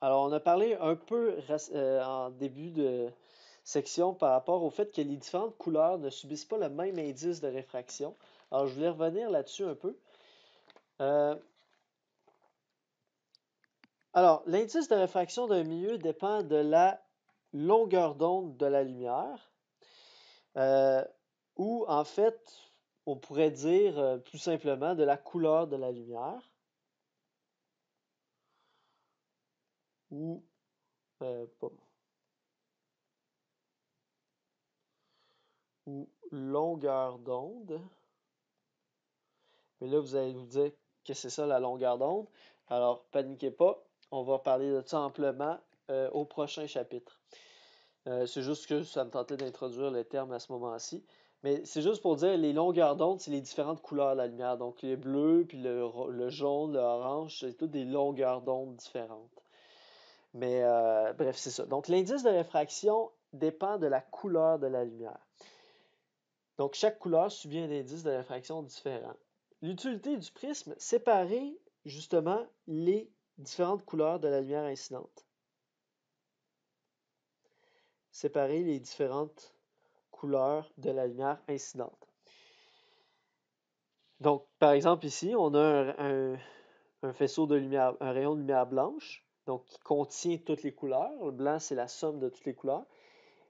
Alors, on a parlé un peu en début de section par rapport au fait que les différentes couleurs ne subissent pas le même indice de réfraction. Alors, je voulais revenir là-dessus un peu. Alors, l'indice de réfraction d'un milieu dépend de la longueur d'onde de la lumière, ou en fait, on pourrait dire plus simplement de la couleur de la lumière, ou longueur d'onde. Mais là, vous allez vous dire que c'est ça la longueur d'onde. Alors, paniquez pas, on va parler de ça amplement au prochain chapitre. C'est juste que ça me tentait d'introduire le terme à ce moment-ci. Mais c'est juste pour dire, les longueurs d'onde, c'est les différentes couleurs de la lumière. Donc, les bleus, puis le jaune, le orange, c'est toutes des longueurs d'onde différentes. Mais bref, c'est ça. Donc, l'indice de réfraction dépend de la couleur de la lumière. Donc, chaque couleur subit un indice de réfraction différent. L'utilité du prisme, séparer justement les différentes couleurs de la lumière incidente. Séparer les différentes couleurs de la lumière incidente. Donc, par exemple, ici, on a un faisceau de lumière, un rayon de lumière blanche, donc qui contient toutes les couleurs. Le blanc, c'est la somme de toutes les couleurs.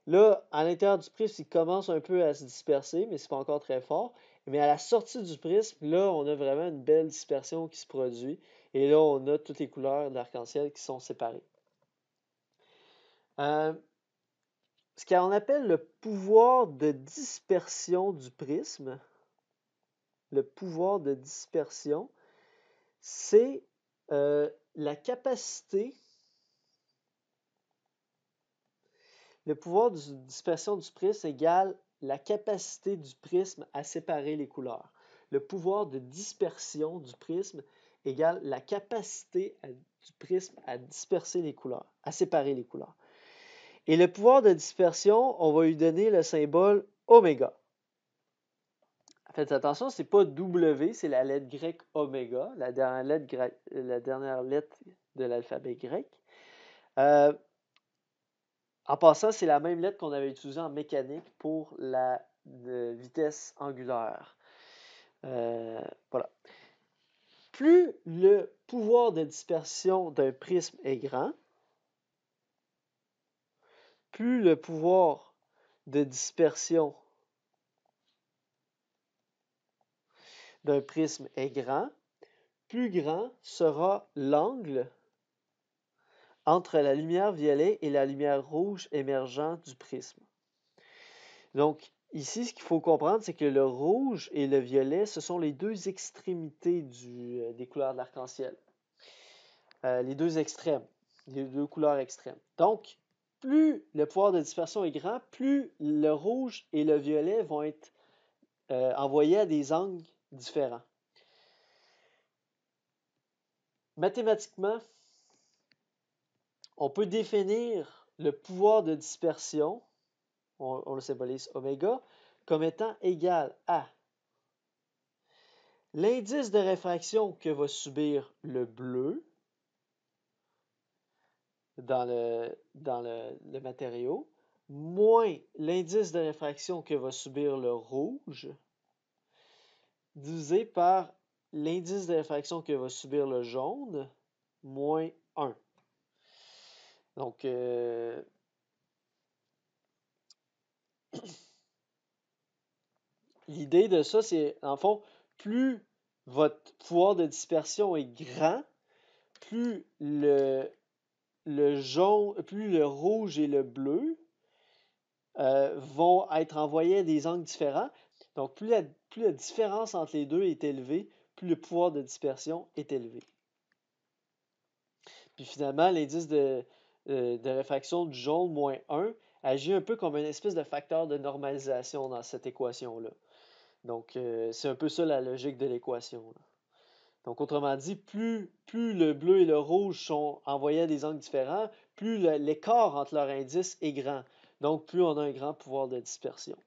Là, à l'intérieur du prisme, il commence un peu à se disperser, mais c'est pas encore très fort. Mais à la sortie du prisme, là, on a vraiment une belle dispersion qui se produit. Et là, on a toutes les couleurs de l'arc-en-ciel qui sont séparées. Ce qu'on appelle le pouvoir de dispersion du prisme, le pouvoir de dispersion, c'est la capacité, le pouvoir de dispersion du prisme égale la capacité du prisme à séparer les couleurs. Le pouvoir de dispersion du prisme égale la capacité du prisme à disperser les couleurs, à séparer les couleurs. Et le pouvoir de dispersion, on va lui donner le symbole oméga. Faites attention, c'est pas W, c'est la lettre grecque oméga, la dernière lettre de l'alphabet grec. En passant, c'est la même lettre qu'on avait utilisée en mécanique pour la vitesse angulaire. Voilà. Plus le pouvoir de dispersion d'un prisme est grand, plus le pouvoir de dispersion d'un prisme est grand, plus grand sera l'angle entre la lumière violet et la lumière rouge émergeant du prisme. Donc, ici, ce qu'il faut comprendre, c'est que le rouge et le violet, ce sont les deux extrémités des couleurs de l'arc-en-ciel. Les deux extrêmes, les deux couleurs extrêmes. Donc, plus le pouvoir de dispersion est grand, plus le rouge et le violet vont être envoyés à des angles différents. Mathématiquement, on peut définir le pouvoir de dispersion, on le symbolise oméga, comme étant égal à l'indice de réfraction que va subir le bleu dans le matériau, moins l'indice de réfraction que va subir le rouge, divisé par l'indice de réfraction que va subir le jaune, moins 1. Donc, l'idée de ça, c'est, en fond, plus votre pouvoir de dispersion est grand, plus le jaune, plus le rouge et le bleu vont être envoyés à des angles différents. Donc, plus la différence entre les deux est élevée, plus le pouvoir de dispersion est élevé. Puis finalement, l'indice de réfraction du jaune, moins 1, agit un peu comme une espèce de facteur de normalisation dans cette équation-là. Donc, c'est un peu ça la logique de l'équation. Donc, autrement dit, plus le bleu et le rouge sont envoyés à des angles différents, plus l'écart entre leurs indices est grand. Donc, plus on a un grand pouvoir de dispersion.